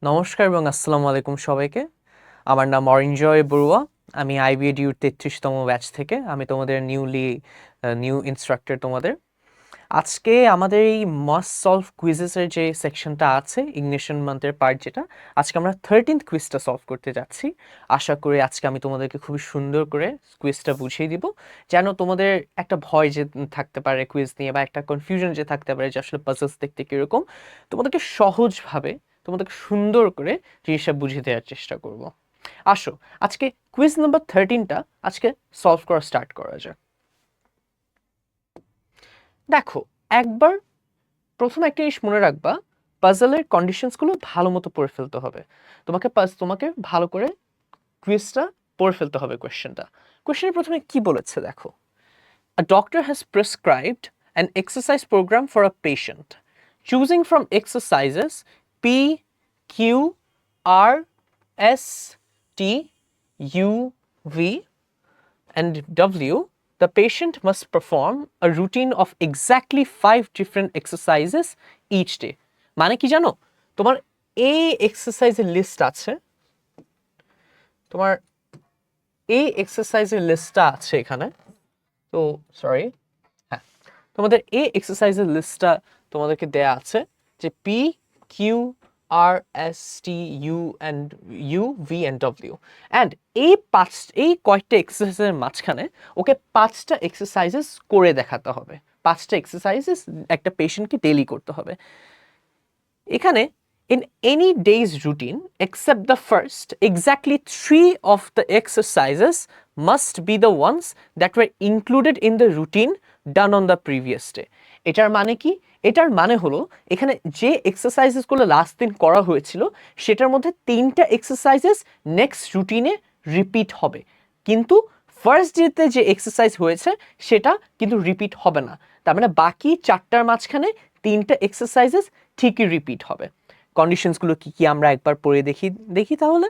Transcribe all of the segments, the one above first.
নমস্কার এবং আসসালামু আলাইকুম সবাইকে। আমার নাম অরিঞ্জয় বড়ুয়া। আমি আইবিএডিউর 33তম ব্যাচ থেকে। আমি তোমাদের নিউ ইনস্ট্রাক্টর তোমাদের। আজকে আমাদের এই মাস্ট সলভ কুইজেসের যে সেকশনটা আছে, ইগনিশন মান্থের পার্ট যেটা, আজকে আমরা 13th কুইজটা সলভ করতে যাচ্ছি। আশা করি আজকে আমি তোমাদেরকে খুবই সুন্দর করে কুইজটা বুঝিয়ে দিব, যেন তোমাদের একটা ভয় যে থাকতে পারে কুইজ নিয়ে, বা একটা কনফিউশন যে থাকতে পারে যে আসলে পাজলস দেখতে কীরকম, তোমাদেরকে সহজভাবে, তোমাদেরকে সুন্দর করে জিনিসটা বুঝিয়ে দেওয়ার চেষ্টা করব। আসো আজকে কুইজ নাম্বার 13টা আজকে সলভ করা স্টার্ট করা যাক। দেখো, একবার প্রথমে একটা জিনিস মনে রাখবা, পাজলের কন্ডিশনসগুলো ভালো মতো পড়ে ফেলতে হবে। তোমাকে ভালো করে কুইজটা পড়ে ফেলতে হবে। কোয়েশ্চেনের প্রথমে কি বলেছে দেখো, a doctor has prescribed an exercise program for a patient, choosing from exercises P, Q, R, S, T, U, V and W. The patient must perform a routine of exactly 5 different exercises each day. মানে কি জানো, তোমার এই এক্সারসাইজের list আছে, তোমার এই এক্সারসাইজের লিস্টটা আছে এখানে। তো সরি, হ্যাঁ, তোমাদের এই এক্সারসাইজের লিস্টটা তোমাদেরকে দেয়া আছে, যে P, Q, R, S, T, U, V and W. And এই কয়েকটা এক্সারসাইজের মাঝখানে ওকে 5টা এক্সারসাইজেস করে দেখাতে হবে। 5টা এক্সারসাইজেস একটা পেশেন্টকে ডেইলি করতে হবে। এখানে in any day's routine except the first, exactly 3 of the exercises must be the ones that were included in the routine done on the previous day. এটার মানে কি? এটার মানে হলো এখানে যে এক্সারসাইজেসগুলো লাস্ট দিন করা হয়েছিল সেটার মধ্যে 3টা এক্সারসাইজেস নেক্সট রুটিনে রিপিট হবে, কিন্তু ফার্স্ট ডেতে যে এক্সারসাইজ হয়েছে সেটা কিন্তু রিপিট হবে না। তার মানে বাকি 4টার মাঝখানে 3টা এক্সারসাইজেস ঠিকই রিপিট হবে। কন্ডিশনসগুলো কি কি আমরা একবার পড়ে দেখি তাহলে।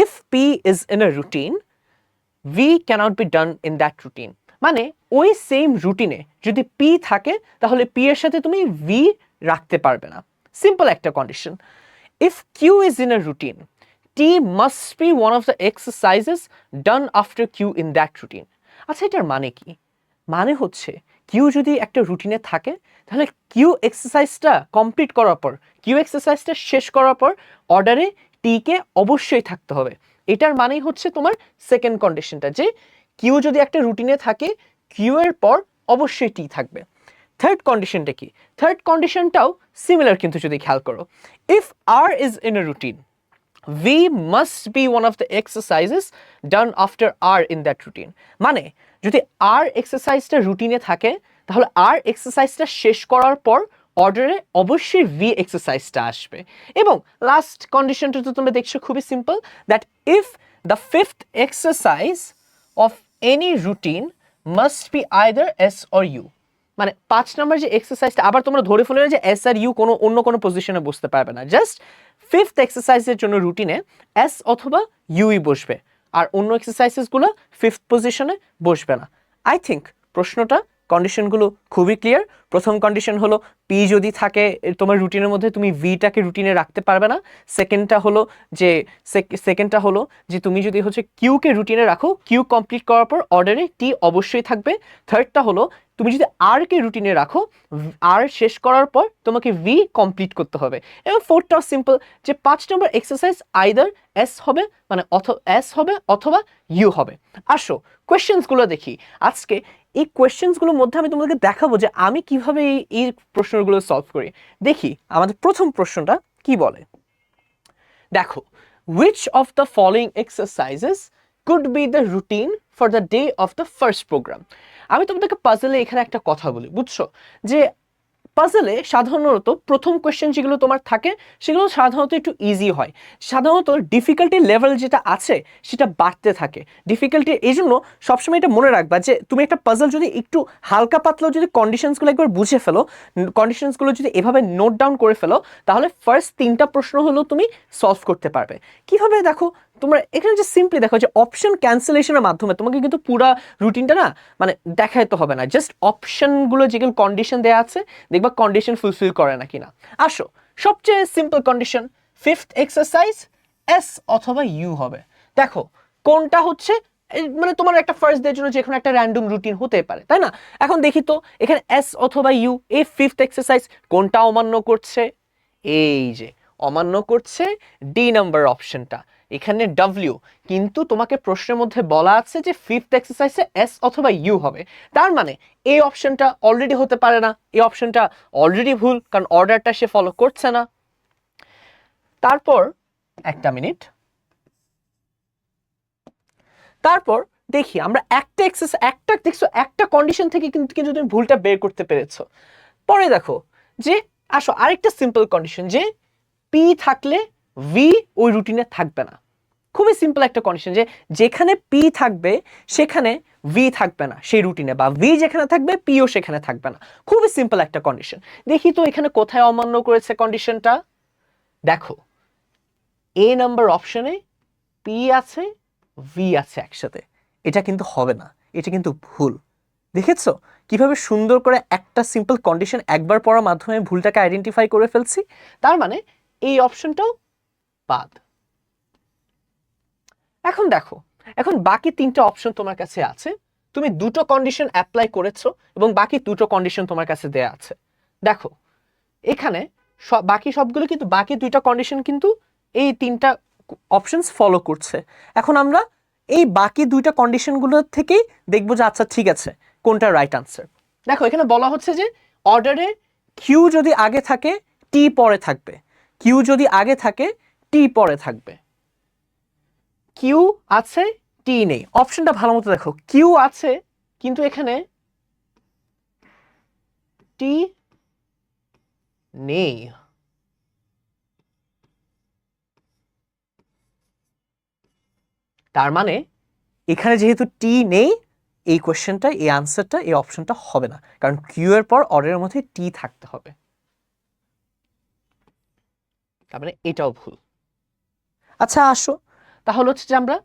If P is in a routine, V cannot be done in that routine. মানে ওই সেম রুটিনে যদি পি থাকে তাহলে পি এর সাথে তুমি ভি রাখতে পারবে না। সিম্পল একটা condition. If Q is in a routine, T must be one of the exercises done after Q in that routine. আচ্ছা, এটার মানে কি? মানে হচ্ছে কিউ যদি একটা রুটিনে থাকে তাহলে কিউ এক্সারসাইজটা কমপ্লিট করার পর, কিউ এক্সারসাইজটা শেষ করার পর অর্ডারে টিকে অবশ্যই থাকতে হবে। এটার মানেই হচ্ছে তোমার সেকেন্ড কন্ডিশনটা, যে কিউ যদি একটা রুটিনে থাকে কিউ এর পর অবশ্যই টি থাকবে। থার্ড কন্ডিশনটা কি? থার্ড কন্ডিশনটাও সিমিলার, কিন্তু যদি খেয়াল করো, if R is in a routine, V must be one of the exercises done after R in that routine. মানে যদি R এক্সারসাইজটা রুটিনে থাকে তাহলে R এক্সারসাইজটা শেষ করার পর অর্ডারে অবশ্যই V এক্সারসাইজটা আসবে। এবং লাস্ট কন্ডিশনটা তো তোমরা দেখছো খুবই simple, that if the fifth exercise of any routine must be either S or U. মানে 5 নম্বর যে এক্সারসাইজটা, আবার তোমরা ধরে ফেলো যে এস আর ইউ কোনো অন্য কোনো পজিশনে বসতে পারবে না, জাস্ট ফিফথ এক্সারসাইজের জন্য রুটিনে এস অথবা ইউই বসবে, আর অন্য এক্সারসাইজেসগুলো ফিফথ পজিশনে বসবে না। আই থিঙ্ক প্রশ্নটা, কন্ডিশনগুলো খুবই ক্লিয়ার। প্রথম কন্ডিশন হলো পি যদি থাকে তোমার রুটিনের মধ্যে, তুমি ভিটাকে রুটিনে রাখতে পারবে না। সেকেন্ডটা হলো যে তুমি যদি হচ্ছে কিউকে রুটিনে রাখো, কিউ কমপ্লিট করার পর অর্ডারে টি অবশ্যই থাকবে। থার্ডটা হলো তুমি যদি আর কে রুটিনে রাখো, আর শেষ করার পর তোমাকে ভি কমপ্লিট করতে হবে। এবং ফোর্থটাও সিম্পল, যে 5 নম্বর এক্সারসাইজ আইদার এস হবে, মানে এস হবে অথবা ইউ হবে। আসো কোয়েশ্চেন্সগুলো দেখি। আজকে এই কোয়েশ্চেন্সগুলোর মধ্যে আমি তোমাদেরকে দেখাবো যে আমি কিভাবে এই প্রশ্নগুলো সলভ করি। দেখি আমাদের প্রথম প্রশ্নটা কি বলে। দেখো, which of the following exercises could be the routine for the day of the first program? আমি তোমাদেরকে পাজলে এখানে একটা কথা বলি, বুঝছো, যে পাজলে সাধারণত প্রথম কোয়েশ্চেন যেগুলো তোমার থাকে সেগুলো সাধারণত একটু ইজি হয়। সাধারণত ডিফিকাল্টি লেভেল যেটা আছে সেটা বাড়তে থাকে। ডিফিকাল্টি, এই জন্য সবসময় এটা মনে রাখবা যে তুমি একটা পাজল যদি একটু হালকা পাতলা যদি কন্ডিশনসগুলো একবার বুঝে ফেলো, কন্ডিশনসগুলো যদি এভাবে নোট ডাউন করে ফেলো, তাহলে ফার্স্ট 3টা প্রশ্ন হলেও তুমি সলভ করতে পারবে। কিভাবে দেখো, তোমরা এখানে যে সিম্পলি দেখো যে অপশন ক্যান্সেলেশনের মাধ্যমে তোমাকে কিন্তু পুরো রুটিনটা না মানে দেখাইতে হবে না, জাস্ট অপশনগুলো যেগুলো কন্ডিশন দেওয়া আছে দেখবা কন্ডিশন ফুলফিল করে না কিনা। আসো, সবচেয়ে simple condition, fifth exercise S অথবা ইউ হবে। দেখো কোনটা হচ্ছে মানে তোমার একটা ফার্স্ট ডের জন্য যে কোনো একটা র্যান্ডম রুটিন হতে পারে, তাই না? এখন দেখি তো এখানে এস অথবা ইউ, এই ফিফথ এক্সারসাইজ কোনটা অমান্য করছে? এই যে অমান্য করছে ডি নাম্বার অপশনটা, এখানে ডব্লিউ। কিন্তু তোমাকে প্রশ্নের মধ্যে বলা আছে যে ফিফথ এক্সারসাইজে এস অথবা ইউ হবে, তার মানে এই অপশনটা অলরেডি হতে পারে না, এই অপশনটা অলরেডি ভুল, কারণ অর্ডারটা সে ফলো করছে না। তারপর একটা মিনিট, তারপর দেখি আমরা একটা কন্ডিশন থেকে কিন্তু তুমি ভুলটা বের করতে পেরেছো। পরে দেখো যে আসো আরেকটা সিম্পল কন্ডিশন, যে পি থাকলে ভি ওই রুটিনে থাকবে না। খুবই সিম্পল একটা কন্ডিশন, যে যেখানে পি থাকবে সেখানে ভি থাকবে না সেই রুটিনে, বা ভি যেখানে থাকবে পিও সেখানে থাকবে না। খুবই সিম্পল একটা কন্ডিশন। দেখি তো এখানে কোথায় অমান্য করেছে কন্ডিশনটা। দেখো এ নাম্বার অপশনে পি আছে ভি আছে একসাথে, এটা কিন্তু হবে না, এটা কিন্তু ভুল। দেখেছো কিভাবে সুন্দর করে একটা সিম্পল কন্ডিশন একবার পড়ার মাধ্যমে ভুলটাকে আইডেন্টিফাই করে ফেলছি। তার মানে এই অপশনটাও বাদ। এখন দেখো, এখন বাকি তিনটা অপশন তোমার কাছে আছে, তুমি দুটো কন্ডিশন অ্যাপ্লাই করেছো এবং বাকি দুটো কন্ডিশন তোমার কাছে দেয়া আছে। দেখো এখানে বাকি সবগুলো কিন্তু, বাকি দুইটা কন্ডিশন কিন্তু এই তিনটা অপশনস ফলো করছে। এখন আমরা এই বাকি দুইটা কন্ডিশনগুলো থেকেই দেখবো যে আচ্ছা ঠিক আছে কোনটা রাইট আনসার। দেখো এখানে বলা হচ্ছে যে অর্ডারে কিউ যদি আগে থাকে টি পরে থাকবে, কিউ যদি আগে থাকে টি পরে থাকবে। কিউ আছে টি নেই, অপশনটা ভালো মতো দেখো, কিউ আছে কিন্তু এখানে টি নেই। তার মানে এখানে যেহেতু টি নেই, এই কোশ্চেনটা, এই আনসারটা, এই অপশনটা হবে না, কারণ কিউ এর পর অর্ডারের মধ্যে টি থাকতে হবে। তার মানে এটাও ভুল। আচ্ছা আসো তাহলে হচ্ছে যে আমরা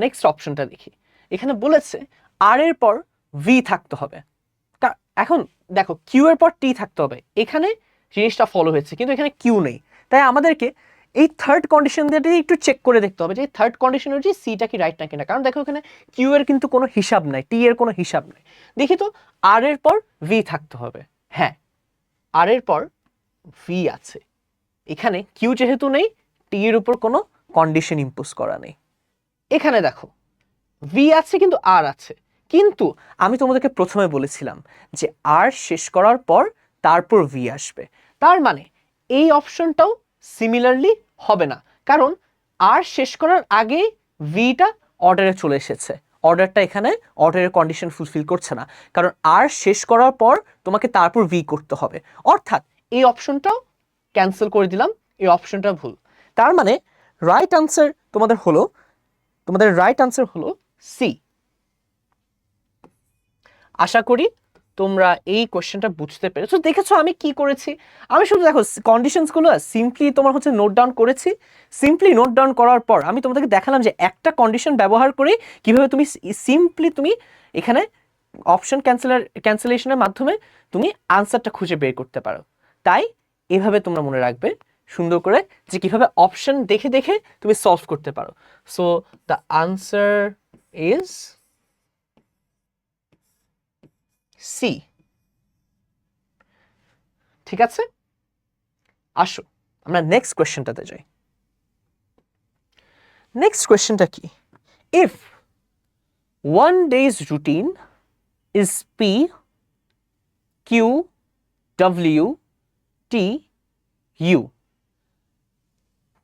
নেক্সট অপশনটা দেখি। এখানে বলেছে আর এর পর ভি থাকতে হবে। এখন দেখো কিউ এর পর টি থাকতে হবে, এখানে জিনিসটা ফলো হয়েছে কিন্তু এখানে কিউ নেই, তাই আমাদেরকে এই থার্ড কন্ডিশন দিয়ে একটু চেক করে দেখতে হবে যে থার্ড কন্ডিশন হচ্ছে সিটা কি রাইট নাকি না। কারণ দেখো এখানে কিউ এর কিন্তু কোনো হিসাব নাই, টি এর কোনো হিসাব নাই। দেখি তো আর এর পর ভি থাকতে হবে, হ্যাঁ আর এর পর ভি আছে, এখানে কিউ যেহেতু নেই টি এর উপর কোনো কন্ডিশন ইম্পোজ করা নেই। এখানে দেখো ভি আছে কিন্তু আর আছে, কিন্তু আমি তোমাদেরকে প্রথমে বলেছিলাম যে আর শেষ করার পর তারপর ভি আসবে, তার মানে এই অপশনটাও সিমিলারলি হবে না, কারণ আর শেষ করার আগে ভিটা অর্ডারে চলে এসেছে, অর্ডারটা এখানে অর্ডারের কন্ডিশন ফুলফিল করছে না, কারণ আর শেষ করার পর তোমাকে তারপর ভি করতে হবে, অর্থাৎ এই অপশনটাও ক্যান্সেল করে দিলাম, এই অপশনটা ভুল। তার মানে রাইট আনসার তোমাদের রাইট আনসার হলো সি। আশা করি তোমরা এই কোশ্চেনটা বুঝতে পেরেছো। দেখেছো আমি কি করেছি, আমি শুধু দেখো কন্ডিশনসগুলো সিম্পলি তোমার হচ্ছে নোট ডাউন করেছি। সিম্পলি নোট ডাউন করার পর আমি তোমাদেরকে দেখালাম যে একটা কন্ডিশন ব্যবহার করে কিভাবে তুমি সিম্পলি তুমি এখানে অপশন ক্যান্সেলেশনের মাধ্যমে তুমি আনসারটা খুঁজে বের করতে পারো। তাই এভাবে তোমরা মনে রাখবে সুন্দর করে যে কিভাবে অপশন দেখে দেখে তুমি সলভ করতে পারো। So the answer is C. ঠিক আছে, আসো আমরা নেক্সট কোয়েশ্চেনটাতে যাই। নেক্সট কোয়েশ্চেনটা কি, if one day's routine is P, Q, W, T, U,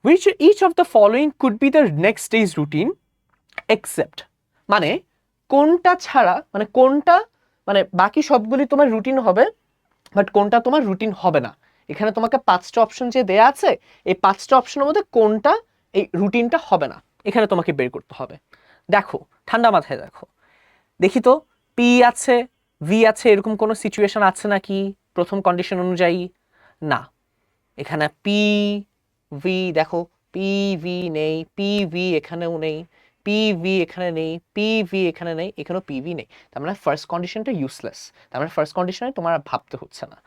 which each of the following could be the next day's routine except, মানে কোনটা ছাড়া, মানে কোনটা, মানে বাকি সবগুলি তোমার রুটিন হবে বাট কোনটা তোমার রুটিন হবে না। এখানে তোমাকে পাঁচটা অপশন যে দেয়া আছে, এই পাঁচটা অপশনের মধ্যে কোনটা এই রুটিনটা হবে না এখানে তোমাকে বের করতে হবে। দেখো ঠান্ডা মাথায় দেখো, দেখি তো পি আছে ভি আছে এরকম কোনো সিচুয়েশন আছে নাকি প্রথম কন্ডিশন অনুযায়ী? না, এখানে পি ভি দেখো পি ভি নেই, পি ভি এখানেও নেই, পি ভি এখানে নেই, পি ভি এখানে নেই, এখানেও পি ভি নেই। তার মানে ফার্স্ট কন্ডিশনটা ইউজলেস, তার মানে ফার্স্ট কন্ডিশনে তোমার ভাবতে হচ্ছে না।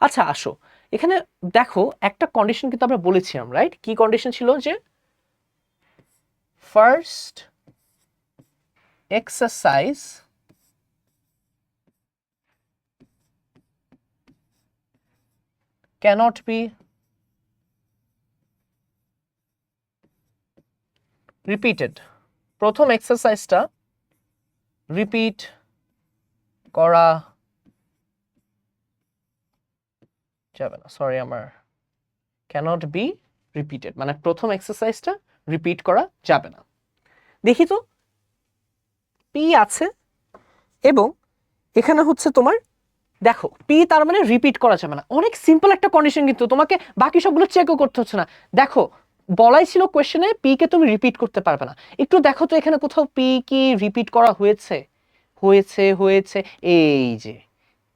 আচ্ছা আসো এখানে দেখো একটা কন্ডিশন কিন্তু আমরা বলেছিলাম, রাইট? কি কন্ডিশন ছিল? যে first exercise cannot be repeated. প্রথম এক্সারসাইজটা রিপিট করা যাবে না, সরি, আমার cannot be repeated মানে প্রথম এক্সারসাইজটা রিপিট করা যাবে না। দেখি তো, পি আছে এবং এখানে হচ্ছে তোমার দেখো পি, তার মানে রিপিট করা যাবে না। অনেক সিম্পল একটা কন্ডিশন, কিন্তু তোমাকে বাকি সবগুলো চেকও করতে হচ্ছে না। দেখো বলাই ছিল কোয়েশ্চেনে পি কে তুমি রিপিট করতে পারবে না। একটু দেখো তো এখানে কোথাও পি কি রিপিট করা হয়েছে? হয়েছে, হয়েছে, এই যে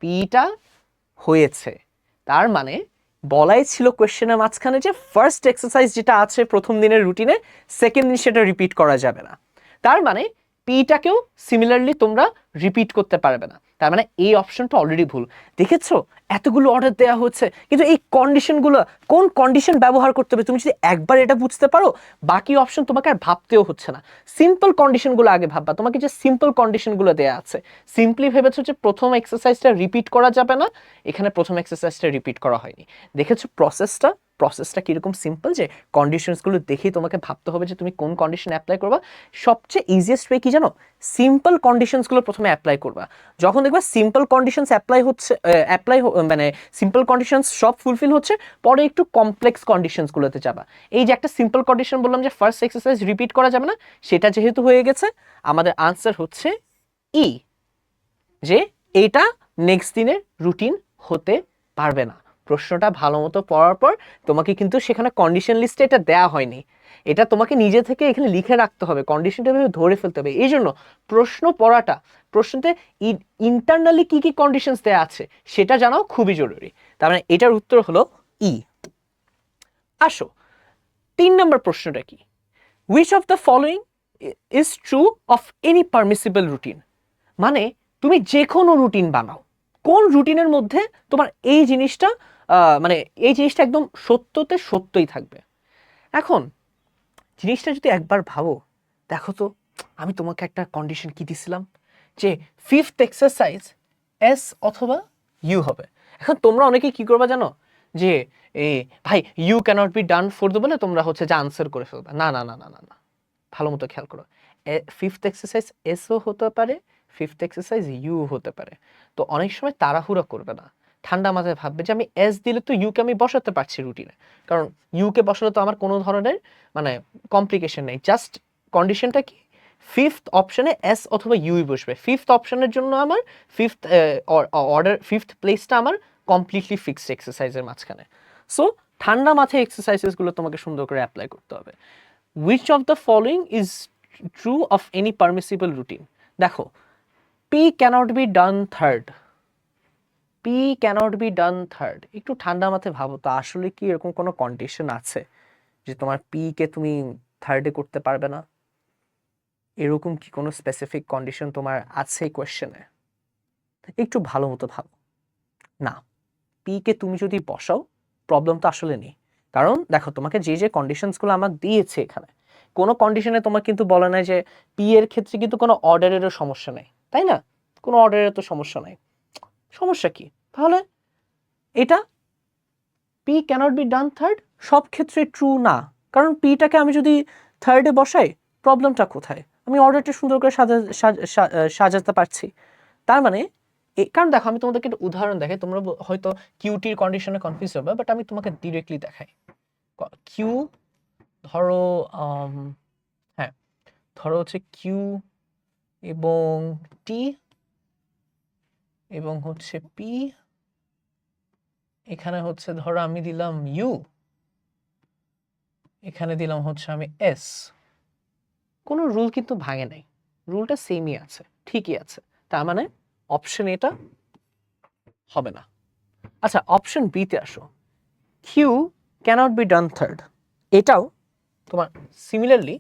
পিটা হয়েছে। তার মানে বলাই ছিল কোয়েশ্চেনের মাঝখানে যে ফার্স্ট এক্সারসাইজ যেটা আছে প্রথম দিনের রুটিনে, সেকেন্ড দিন সেটা রিপিট করা যাবে না। তার মানে পিটাকেও সিমিলারলি তোমরা রিপিট করতে পারবে না। তার মানে এই অপশনটা অলরেডি ভুল। দেখেছো এতগুলো অর্ডার দেওয়া হচ্ছে, কিন্তু এই কন্ডিশনগুলো কোন কন্ডিশন ব্যবহার করতে হবে তুমি যদি একবার এটা বুঝতে পারো, বাকি অপশন তোমাকে আর ভাবতেও হচ্ছে না। সিম্পল কন্ডিশনগুলো আগে ভাববা। তোমাকে যে সিম্পল কন্ডিশনগুলো দেওয়া আছে, সিম্পলি ভেবেছো যে প্রথম এক্সারসাইজটা রিপিট করা যাবে না, এখানে প্রথম এক্সারসাইজটা রিপিট করা হয়নি। দেখেছো প্রসেসটা কিরকম সিম্পল, যে কন্ডিশনসগুলো দেখেই তোমাকে ভাবতে হবে যে তুমি কোন কন্ডিশন অ্যাপ্লাই করবা। সবচেয়ে ইজিয়েস্ট ওয়ে কি জানো? সিম্পল কন্ডিশনসগুলো প্রথমে অ্যাপ্লাই করবা। যখন দেখবা সিম্পল কন্ডিশনস মানে সিম্পল কন্ডিশনস সব ফুলফিল হচ্ছে, পরে একটু কমপ্লেক্স কন্ডিশনসগুলোতে যাবা। এই যে একটা সিম্পল কন্ডিশন বললাম যে ফার্স্ট এক্সারসাইজ রিপিট করা যাবে না, সেটা যেহেতু হয়ে গেছে, আমাদের আনসার হচ্ছে ই, যে এটা নেক্সট দিনের রুটিন হতে পারবে না। প্রশ্নটা ভালো মতো পড়ার পর তোমাকে কিন্তু সেখানে কন্ডিশন লিস্টে এটা দেয়া হয়নি, এটা তোমাকে নিজে থেকে এখানে লিখে রাখতে হবে, কন্ডিশনটা ভেবে ধরে ফেলতে হবে। এই জন্য প্রশ্ন পড়াটা, প্রশ্নতে ইন্টারনালি কি কি কন্ডিশনস দেয়া আছে সেটা জানাও খুবই জরুরি। তার মানে এটার উত্তর হলো ই। আসো 3 নম্বর প্রশ্নটা কি? which of the following is true of any permissible routine? মানে তুমি যে কোনো রুটিন বানাও, কোন রুটিনের মধ্যে তোমার এই জিনিসটা মানে এই জিনিসটা একদম সত্যতে সত্যই থাকবে। এখন জিনিসটা যদি একবার ভাবো, দেখো তো আমি তোমাকে একটা কন্ডিশন কি দিছিলাম, যে ফিফথ এক্সারসাইজ এস অথবা ইউ হবে। এখন তোমরা অনেকে কি করবা জানো, যে ভাই U cannot be done for বলে তোমরা হচ্ছে যে আনসার করে ফেলবা। না না না না না না, ভালো মতো খেয়াল করো, ফিফথ এক্সারসাইজ এসও হতে পারে, ফিফথ এক্সারসাইজ ইউ হতে পারে। তো অনেক সময় তাড়াহুড়া করবে না, ঠান্ডা মাথায় ভাববে যে আমি এস দিলে তো ইউকে আমি বসাতে পারছি রুটিনে, কারণ ইউকে বসালে তো আমার কোনো ধরনের মানে কমপ্লিকেশন নেই। জাস্ট কন্ডিশনটা কি, ফিফথ অপশনে এস অথবা ইউই বসবে। ফিফথ অপশনের জন্য আমার ফিফথ প্লেসটা আমার কমপ্লিটলি ফিক্সড এক্সারসাইজের মাঝখানে। সো ঠান্ডা মাথায় এক্সারসাইজেসগুলো তোমাকে সুন্দর করে অ্যাপ্লাই করতে হবে। which of the following is true of any permissible routine? দেখো P cannot be done third, P cannot be done third, একটু ঠান্ডা মাথায় ভাবো তো, আসলে কি এরকম কোনো কন্ডিশন আছে যে তোমার P কে তুমি থার্ডে করতে পারবে না? এরকম কি কোনো স্পেসিফিক কন্ডিশন তোমার আছে কোয়েশ্চেনে? একটু ভালো মতো ভাবো। না, P কে তুমি যদি বসাও প্রবলেম তো আসলে নেই, কারণ দেখো তোমাকে যে যে কন্ডিশনসগুলো আমার দিয়েছে এখানে, কোনো কন্ডিশনে তোমার কিন্তু বলা নাই যে পি এর ক্ষেত্রে কিন্তু কোনো অর্ডারেরও সমস্যা নেই, তাই না? কোনো অর্ডারের তো সমস্যা নাই, সমস্যা কি তাহলে? এটা P cannot be done third সব ক্ষেত্রে ট্রু না, কারণ পিটাকে আমি যদি থার্ডে বসাই প্রবলেমটা কোথায়? আমি অর্ডারটা সুন্দর করে সাজাতে পারছি। তার মানে কারণ দেখো আমি তোমাদেরকে একটা উদাহরণ দেখাই, তোমরা হয়তো কিউটির কন্ডিশনে কনফিউজ হবে, বাট আমি তোমাকে ডিরেক্টলি দেখাই। কিউ ধরো হ্যাঁ, ধরো হচ্ছে কিউ এবং টি এবং হচ্ছে পি, এখানে হচ্ছে ধরো আমি দিলাম ইউ, এখানে দিলাম হচ্ছে আমি এস। কোনো রুল কিন্তু ভাঙে নাই, রুলটা সেমই আছে, ঠিকই আছে। তার মানে অপশন এটা হবে না। আচ্ছা অপশন বিতে আসো, Q cannot be done third, এটাও তোমার সিমিলারলি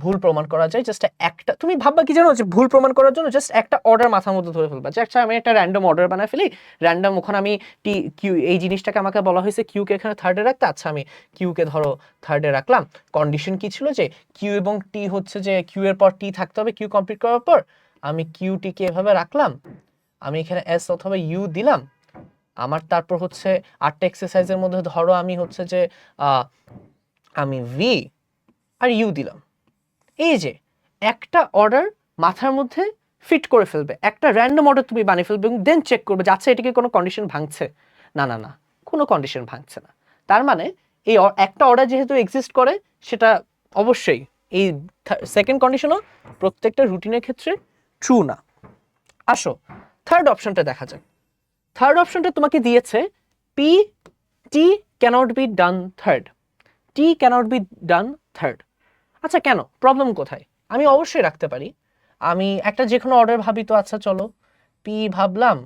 ভুল প্রমাণ করা যায় জাস্ট একটা, তুমি ভাববা কি জানো যে ভুল প্রমাণ করার জন্য জাস্ট একটা অর্ডার মাথার মধ্যে ধরে ফেলবা যে আচ্ছা আমি একটা র্যান্ডম অর্ডার বানায় ফেলি, র্যান্ডম ওখানে আমি টি কিউ এই জিনিসটাকে আমাকে বলা হয়েছে কিউ কে এখানে থার্ডে রাখতে, আচ্ছা আমি কিউ কে ধরো থার্ডে রাখলাম। কন্ডিশন কি ছিল যে কিউ এবং টি হচ্ছে যে কিউ এর পর টি থাকতে হবে, কিউ কমপ্লিট করার পর আমি কিউ টি কে এভাবে রাখলাম, আমি এখানে এস অথবা ইউ দিলাম, আমার তারপর হচ্ছে 8টা এক্সারসাইজের মধ্যে ধরো আমি হচ্ছে যে আমি ভি আর ইউ দিলাম। এই যে একটা অর্ডার মাথার মধ্যে ফিট করে ফেলবে, একটা র্যান্ডম অর্ডার তুমি বানিয়ে ফেলবে এবং দেন চেক করবে যে আচ্ছা এটাকে কোনো কন্ডিশন ভাঙছে, না না না কোনো কন্ডিশন ভাঙছে না। তার মানে এই একটা অর্ডার যেহেতু এক্সিস্ট করে সেটা অবশ্যই এই সেকেন্ড কন্ডিশনও প্রত্যেকটা রুটিনের ক্ষেত্রে ট্রু না। আসো থার্ড অপশনটা দেখা যাক। থার্ড অপশনটা তোমাকে দিয়েছে P T cannot be done third, T cannot be done third. আচ্ছা কেন, প্রবলেম কোথায়? আমি অবশ্যই রাখতে পারি, আমি একটা যে কোনো অর্ডার ভাবি তো। আচ্ছা চলো পি ভাবলাম,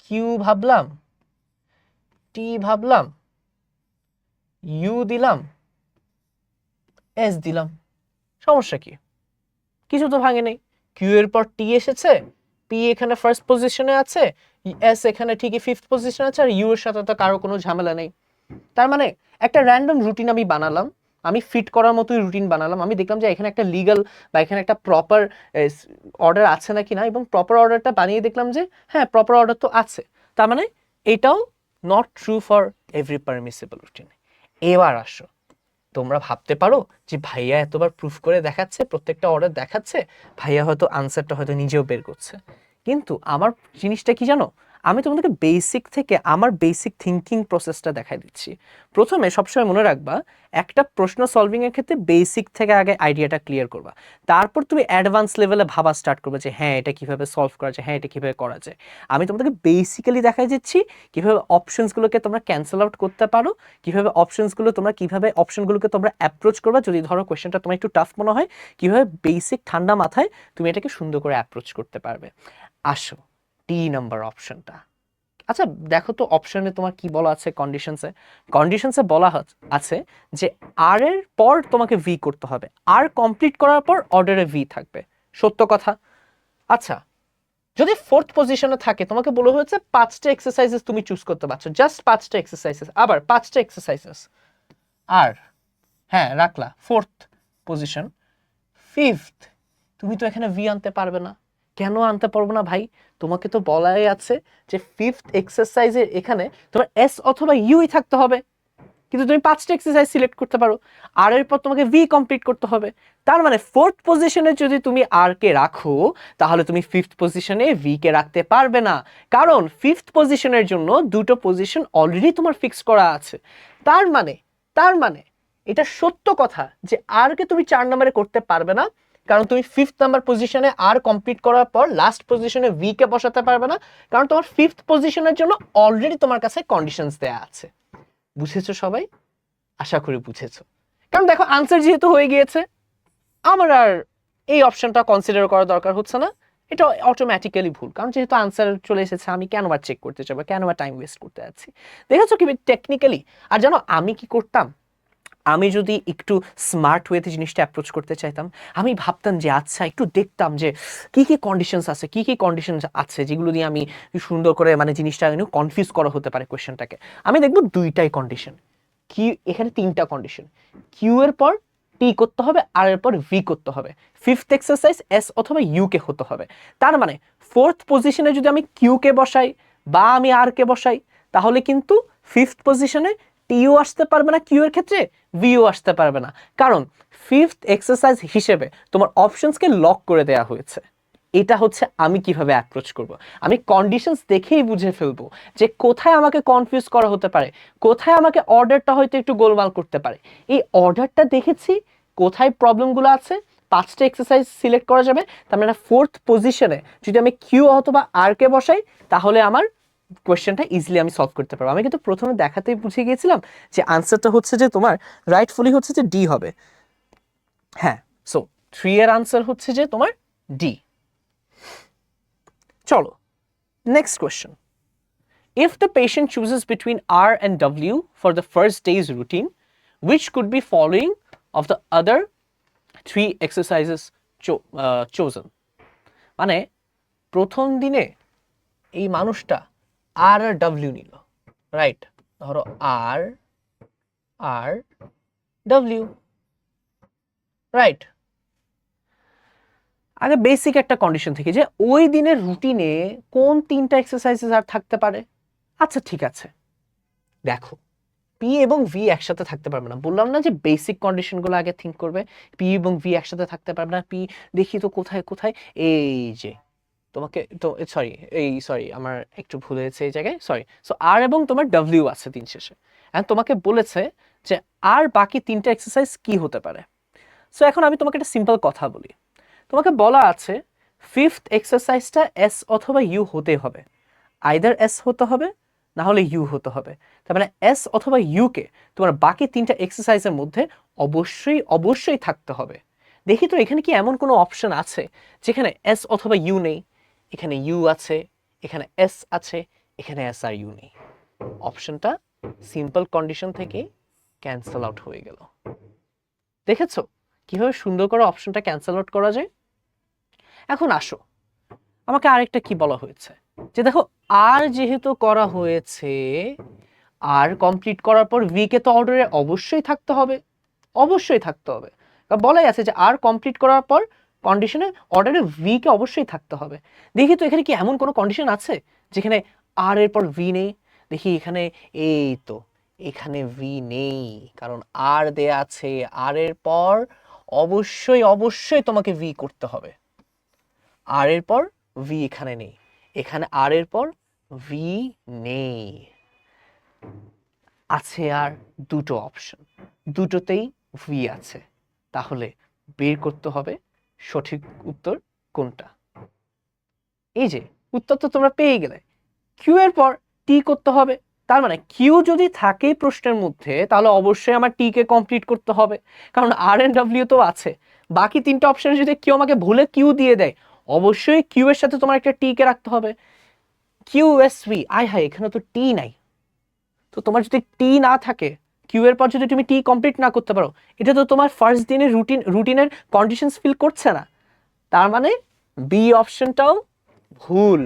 কিউ ভাবলাম, টি ভাবলাম, ইউ দিলাম, এস দিলাম, সমস্যা কি? কিছু তো ভাঙে নেই। কিউ এর পর টি এসেছে, পি এখানে ফার্স্ট পজিশনে আছে, এস এখানে ঠিকই ফিফথ পজিশনে আছে, আর ইউ এর সাথে তো কারো কোনো ঝামেলা নেই। তার মানে একটা র্যান্ডম রুটিন আমি বানালাম, আমি ফিট করার মতোই রুটিন বানালাম, আমি দেখলাম যে এখানে একটা লিগ্যাল বা এখানে একটা প্রপার অর্ডার আছে নাকি না, এবং প্রপার অর্ডারটা বানিয়ে দেখলাম যে হ্যাঁ প্রপার অর্ডার তো আছে। তার মানে এটাও not true for every permissible routine. এবার আসো, তোমরা ভাবতে পারো যে ভাইয়া এতবার প্রুফ করে দেখাচ্ছে, প্রত্যেকটা অর্ডার দেখাচ্ছে, ভাইয়া হয়তো আনসারটা হয়তো নিজেও বের করছে, কিন্তু আমার জিনিসটা কি জানো, আমি তোমাদেরকে বেসিক থেকে আমার বেসিক থিঙ্কিং প্রসেসটা দেখাই দিচ্ছি। প্রথমে সবসময় মনে রাখবা একটা প্রশ্ন সলভিং এর ক্ষেত্রে বেসিক থেকে আগে আইডিয়াটা ক্লিয়ার করবা, তারপর তুমি অ্যাডভান্স লেভেলে ভাবা স্টার্ট করবে যে হ্যাঁ এটা কিভাবে সলভ করা যায়, হ্যাঁ এটা কিভাবে করা যায়। আমি তোমাদেরকে বেসিক্যালি দেখাই দিচ্ছি কিভাবে অপশনসগুলোকে তোমরা ক্যান্সেল আউট করতে পারো, কিভাবে অপশনগুলোকে তোমরা অ্যাপ্রোচ করবা যদি ধরো কোয়েশ্চেনটা তোমার একটু টাফ মনে হয়, কিভাবে বেসিক ঠান্ডা মাথায় তুমি এটাকে সুন্দর করে অ্যাপ্রোচ করতে পারবে। আসো টি নাম্বার অপশনটা। আচ্ছা দেখো তো অপশনে তোমার কি বলা আছে, কন্ডিশনসে বলা আছে যে আর এর পর তোমাকে ভি করতে হবে, আর কমপ্লিট করার পর অর্ডারে ভি থাকবে, সত্য কথা। আচ্ছা যদি ফোর্থ পজিশনে থাকে তোমাকে বলা হয়েছে 5টা এক্সারসাইজেস তুমি চুজ করতে পারছো, জাস্ট 5টা এক্সারসাইজেস, আবার 5টা এক্সারসাইজেস, আর হ্যাঁ রাখলা ফোর্থ পজিশন, ফিফথ তুমি তো এখানে ভি আনতে পারবে না। কেন আনতে পারবো না ভাই? তোমাকে তো বলাই আছে যে ফিফথ এক্সারসাইজের এখানে তোমার এস অথবা ইউই থাকতে হবে, কিন্তু তুমি 5টা এক্সারসাইজ সিলেক্ট করতে পারো, আর এর পর তোমাকে ভি কমপ্লিট করতে হবে। তার মানে ফোর্থ পজিশনে যদি তুমি আর কে রাখো তাহলে তুমি ফিফথ পজিশনে ভি কে রাখতে পারবে না, কারণ ফিফথ পজিশনের জন্য দুটো পজিশন অলরেডি তোমার ফিক্স করা আছে। তার মানে এটা সত্য কথা যে আর কে তুমি 4 নম্বরে করতে পারবে না, কারণ তুমি ফিফথ নাম্বার পজিশনে আর কমপ্লিট করার পর লাস্ট পজিশনে ভি কে বসাতে পারবে না, কারণ তোমার ফিফথ পজিশনের জন্য অলরেডি তোমার কাছে কন্ডিশনস দেয়া আছে। বুঝেছো সবাই? আশা করি বুঝেছো। কারণ দেখো আনসার যেহেতু হয়ে গিয়েছে, আমার আর এই অপশনটা কনসিডার করা দরকার হচ্ছে না, এটা অটোমেটিক্যালি ভুল, কারণ যেহেতু আনসার চলে এসেছে আমি কেন আর চেক করতে চাইবো, কেন আর টাইম ওয়েস্ট করতে যাচ্ছি। দেখেছো কি টেকনিক্যালি। আর জানো আমি কি করতাম, আমি যদি একটু স্মার্ট ওয়েতে জিনিসটা অ্যাপ্রোচ করতে চাইতাম, আমি ভাবতাম যে আচ্ছা একটু দেখতাম যে কি কি কন্ডিশনস আছে, কি কি কন্ডিশনস আছে যেগুলো দিয়ে আমি সুন্দর করে মানে জিনিসটা কনফিউজ করা হতে পারে কোয়েশ্চেনটাকে। আমি দেখবো দুইটাই কন্ডিশন, কি এখানে 3টা কন্ডিশন, কিউ এর পর টি করতে হবে, আর এর পর ভি করতে হবে, ফিফথ এক্সারসাইজ এস অথবা ইউ কে হতে হবে। তার মানে ফোর্থ পজিশনে যদি আমি কিউ কে বসাই বা আমি আর কে বসাই তাহলে কিন্তু ফিফথ পজিশনে টিও আসতে পারবে না কিউ এর ক্ষেত্রে, ভিও আসতে পারবে না, কারণ ফিফথ এক্সারসাইজ হিসেবে তোমার অপশনসকে লক করে দেওয়া হয়েছে। এটা হচ্ছে আমি কিভাবে অ্যাপ্রোচ করব, আমি কন্ডিশনস দেখেই বুঝে ফেলবো যে কোথায় আমাকে কনফিউজ করা হতে পারে, কোথায় আমাকে অর্ডারটা হয়তো একটু গোলমাল করতে পারে। এই অর্ডারটা দেখেছি কোথায় প্রবলেমগুলো আছে, 5টা এক্সারসাইজ সিলেক্ট করা যাবে, তার মানে ফোর্থ পজিশনে যদি আমি কিউ অথবা আর কে বসাই তাহলে আমার কোয়েশ্চেনটা ইজিলি আমি সলভ করতে পারবো। আমি কিন্তু প্রথমে দেখাতেই বুঝে গিয়েছিলাম যে আনসারটা হচ্ছে যে তোমার রাইটফুলি হচ্ছে যে ডি হবে। হ্যাঁ, সো 3 এর আনসার হচ্ছে যে তোমার ডি। চলো next question. If the patient chooses between R and W for the first day's routine, which could be following of the other 3 exercises chosen, মানে প্রথম দিনে এই মানুষটা আর আর ডাব্লিউ নিল, রাইট? ধরো আর আর ডাব্লিউ, রাইট? আগে বেসিক একটা কন্ডিশন থেকে যে ওই দিনের রুটিনে কোন 3টা এক্সারসাইজেস আর থাকতে পারে। আচ্ছা ঠিক আছে, দেখো পি এবং ভি একসাথে থাকতে পারবে না, বললাম না যে বেসিক কন্ডিশনগুলো আগে থিঙ্ক করবে। পি এবং ভি একসাথে থাকতে পারবে না, পি দেখি তো কোথায় কোথায়, এই যে তোমাকে তো সরি আমার একটু ভুল হয়েছে এই জায়গায়, সরি। সো আর এবং তোমার ডাব্লিউ আছে দিন শেষে, এন্ড তোমাকে বলেছে যে আর বাকি 3টা এক্সারসাইজ কি হতে পারে। সো এখন আমি তোমাকে একটা সিম্পল কথা বলি, তোমাকে বলা আছে 5th এক্সারসাইজটা এস অথবা ইউ হতে হবে, আইদার এস হতে হবে না হলে ইউ হতে হবে। তার মানে এস অথবা ইউ কে তোমার বাকি 3টা এক্সারসাইজের মধ্যে অবশ্যই অবশ্যই থাকতে হবে। দেখি তো এখানে কি এমন কোনো অপশন আছে যেখানে এস অথবা ইউ নেই? এখানে ইউ আছে, এখানে এস আছে, এখানে এস আর ইউ নেই। অপশনটা সিম্পল কন্ডিশন থেকে ক্যান্সেল আউট হয়ে গেল। দেখেছো কিভাবে সুন্দর করে অপশনটা ক্যান্সেল আউট করা যায়? এখন আসো, আমাকে আরেকটা কি বলা হয়েছে যে দেখো আর যেহেতু করা হয়েছে, আর কমপ্লিট করার পর ভি কে তো অর্ডারে অবশ্যই থাকতে হবে, অবশ্যই থাকতে হবে। বলাই আছে যে আর কমপ্লিট করার পর কন্ডিশনে অর্ডারে ভি কে অবশ্যই থাকতে হবে। দেখি তো এখানে কি এমন কোনো কন্ডিশন আছে যেখানে আর এর পর ভি নেই? দেখি এখানে, এই তো এখানে ভি নেই, কারণ আর দেয়া আছে, আর এর পর অবশ্যই অবশ্যই তোমাকে ভি করতে হবে। আর এর পর ভি এখানে নেই, এখানে আর এর পর ভি নেই, আছে আর দুটো অপশন, দুটোতেই ভি আছে। তাহলে বের করতে হবে সঠিক উত্তর কোনটা। এই যে উত্তর তো তোমরা পেয়ে গেলে, কিউ এর পর টি করতে হবে। তার মানে কিউ যদি থাকে প্রশ্নের মধ্যে তাহলে অবশ্যই আমার টি কে কমপ্লিট করতে হবে, কারণ আর এন্ড ডাব্লিউ তো আছে। বাকি 3টা অপশনে যদি কেউ আমাকে ভুলে কিউ দিয়ে দেয়, অবশ্যই কিউ এর সাথে তোমার একটা টি কে রাখতে হবে। কিউ এস ভি, আয় হায় এখানে তো টি নাই। তো তোমার যদি টি না থাকে, কিউ এর পর যদি তুমি টি কমপ্লিট না করতে পারো, এটা তো তোমার ফার্স্ট দিনের রুটিনের কন্ডিশনস ফিল করছে না। তার মানে বি অপশনটাও ভুল।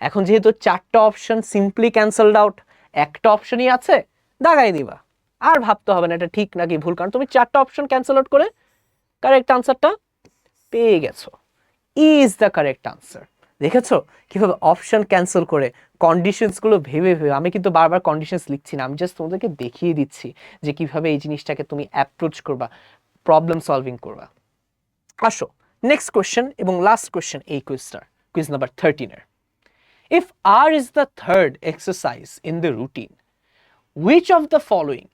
এখন যেহেতু 4টা অপশন সিম্পলি ক্যান্সেলড আউট, একটা অপশনই আছে, দাগাই দিবা, আর ভাবতে হবে না এটা ঠিক নাকি ভুল, কারণ তুমি 4টা অপশন ক্যান্সেল আউট করে কারেক্ট আনসারটা পেয়ে গেছো। Is the correct answer. দেখেছো কিভাবে অপশন ক্যান্সেল করে কন্ডিশনসগুলো ভেবে ভেবে, আমি কিন্তু বারবার কন্ডিশনস লিখছি না, আমি জাস্ট তোমাদেরকে দেখিয়ে দিচ্ছি যে কিভাবে এই জিনিসটাকে তুমি অ্যাপ্রোচ করবা, প্রবলেম সলভিং করবা। আসো নেক্সট কোয়েশ্চেন এবং লাস্ট কোয়েশ্চেন এই কুইজটার, কুইজ নাম্বার 13 এর। If R is the third exercise in the routine, which of the following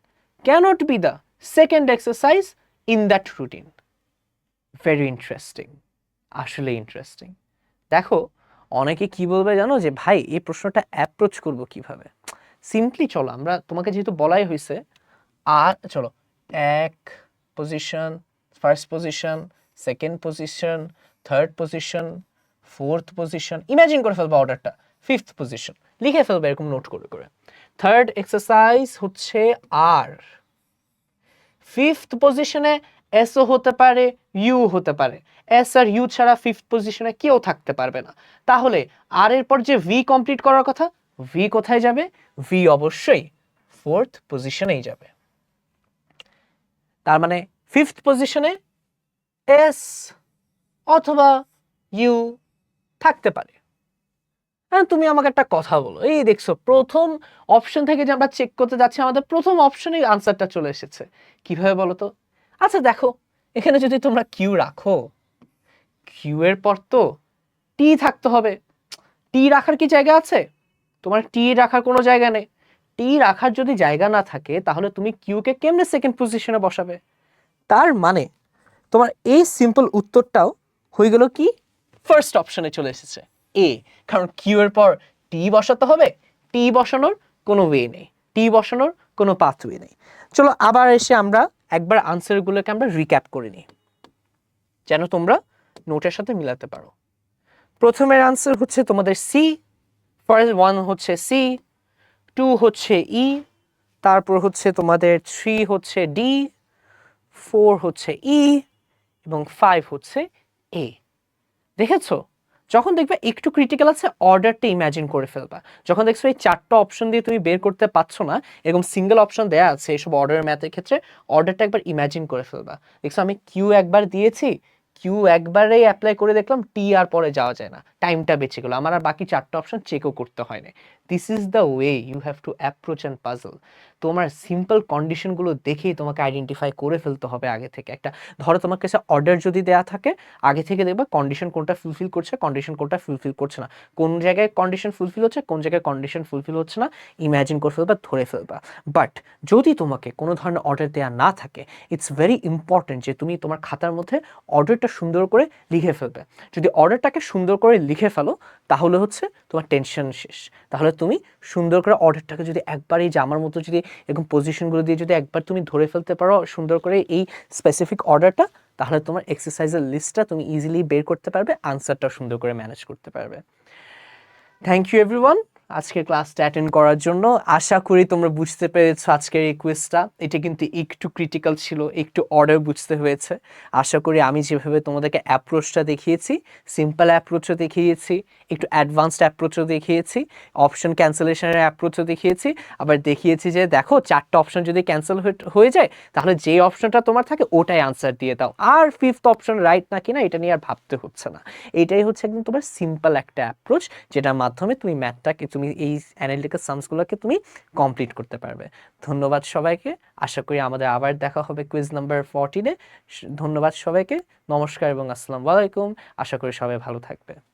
cannot be the second exercise in that routine? Very interesting, আসলে interesting. দেখো অনেকে কি বলবে জানো, যে ভাই এই প্রশ্নটা অ্যাপ্রোচ করব কিভাবে? সিম্পলি চলো, আমরা তোমাকে যেহেতু বলাই হয়েছে আর চলো এক position, first position, second position, third position, fourth position, imagine করে ফেলবো অর্ডারটা, ফিফথ পজিশন লিখে ফেলবে এরকম নোট করে করে। থার্ড এক্সারসাইজ হচ্ছে আর, ফিফথ পজিশনে এসও হতে পারে, ইউ হতে পারে, এস আর ইউ ছাড়া ফিফথ পজিশনে কেউ থাকতে পারবে না। তাহলে আর এর পর যে ভি কমপ্লিট করার কথা, ভি কোথায় যাবে? ভি অবশ্যই ফোর্থ পজিশনেই যাবে। তার মানে ফিফথ পজিশনে এস অথবা ইউ থাকতে পারে। হ্যাঁ, তুমি আমাকে একটা কথা বলো, এই দেখছো প্রথম অপশন থেকে যে আমরা চেক করতে যাচ্ছি, আমাদের প্রথম অপশনেই আনসারটা চলে এসেছে। কিভাবে বলো তো? আচ্ছা দেখো, এখানে যদি তোমরা কিউ রাখো, কিউ এর পর তো টি থাকতে হবে। টি রাখার কি জায়গা আছে? তোমার টি রাখার কোনো জায়গা নেই। টি রাখার যদি জায়গা না থাকে তাহলে তুমি কিউ কে কেমনে সেকেন্ড পজিশনে বসাবে? তার মানে তোমার এই সিম্পল উত্তরটাও হয়ে গেল কি, ফার্স্ট অপশনে চলে এসেছে এ, কারণ কিউ এর পর টি বসাতে হবে, টি বসানোর কোনো ওয়ে নেই, টি বসানোর কোনো পাথওয়ে নেই। চলো আবার এসে আমরা একবার আনসারগুলোকে আমরা রিক্যাপ করে নিই যেন তোমরা নোটের সাথে মিলাতে পারো। প্রথমের আনসার হচ্ছে তোমাদের সি, ফার্স্ট ওয়ান হচ্ছে সি, 2 হচ্ছে ই, তারপর হচ্ছে তোমাদের 3 হচ্ছে ডি, 4 হচ্ছে ই, এবং 5 হচ্ছে এ। দেখেছো, যখন দেখবে একটু ক্রিটিক্যাল আছে অর্ডারটা ইমাজিন করে ফেলবা। যখন দেখছো এই 4টা অপশন দিয়ে তুমি বের করতে পারছো না, এরকম সিঙ্গেল অপশন দেয়া আছে এইসব অর্ডারের ম্যাথের ক্ষেত্রে, অর্ডারটা একবার ইমাজিন করে ফেলবা। দেখছো আমি কিউ একবার দিয়েছি, কিউ একবারেই অ্যাপ্লাই করে দেখলাম টি আর পরে যাওয়া যায় না, টাইমটা বেঁচে গেলো, আমার আর বাকি 4টা অপশন চেকও করতে হয় না। This is the way you have to approach and puzzle. তোমার সিম্পল কন্ডিশনগুলো দেখেই তোমাকে আইডেন্টিফাই করে ফেলতে হবে আগে থেকে। একটা ধরো তোমার কাছে অর্ডার যদি দেয়া থাকে, আগে থেকে দেখবা কন্ডিশন কোনটা ফুলফিল করছে, কন্ডিশন কোনটা ফুলফিল করছে না, কোন জায়গায় কন্ডিশন ফুলফিল হচ্ছে, কোন জায়গায় কন্ডিশন ফুলফিল হচ্ছে না, ইমাজিন করে ফেলবা, ধরে ফেলবা। বাট যদি তোমাকে কোনো ধরনের অর্ডার দেওয়া না থাকে, ইটস ভেরি ইম্পর্টেন্ট যে তুমি তোমার খাতার মধ্যে অর্ডারটা সুন্দর করে লিখে ফেলবে। যদি অর্ডারটাকে সুন্দর করে লিখে ফেলো তাহলে হচ্ছে তোমার টেনশন শেষ। তাহলে তুমি সুন্দর করে অর্ডারটাকে যদি একবারই যে আমার মতো যদি এরকম পজিশনগুলো দিয়ে যদি একবার তুমি ধরে ফেলতে পারো সুন্দর করে এই স্পেসিফিক অর্ডারটা, তাহলে তোমার এক্সারসাইজের লিস্টটা তুমি ইজিলি বের করতে পারবে, আনসারটা সুন্দর করে ম্যানেজ করতে পারবে। থ্যাংক ইউ এভরিওয়ান আজকের ক্লাসটা অ্যাটেন্ড করার জন্য। আশা করি তোমরা বুঝতে পেরেছো আজকের এই কুইজটা। এটা কিন্তু একটু ক্রিটিক্যাল ছিল, একটু অর্ডার বুঝতে হয়েছে। আশা করি আমি যেভাবে তোমাদেরকে অ্যাপ্রোচটা দেখিয়েছি, সিম্পল অ্যাপ্রোচও দেখিয়েছি, একটু অ্যাডভান্সড অ্যাপ্রোচও দেখিয়েছি, অপশন ক্যান্সেলেশনের অ্যাপ্রোচও দেখিয়েছি, আবার দেখিয়েছি যে দেখো 4টা অপশন যদি ক্যান্সেল হয়ে যায় তাহলে যে অপশনটা তোমার থাকে ওটাই আনসার দিয়ে দাও, আর 5th অপশন রাইট না কিনা এটা নিয়ে আর ভাবতে হচ্ছে না। এটাই হচ্ছে একদম তোমার সিম্পল একটা অ্যাপ্রোচ, যেটার মাধ্যমে তুমি ম্যাথটাকে, তুমি এই অ্যানালিটিক্যাল সামসগুলোকে তুমি কমপ্লিট করতে পারবে। ধন্যবাদ সবাইকে। আশা করি আমাদের আবার দেখা হবে কুইজ নাম্বার 14-এ। ধন্যবাদ সবাইকে, নমস্কার এবং আসসালামু আলাইকুম। আশা করি সবাই ভালো থাকবে।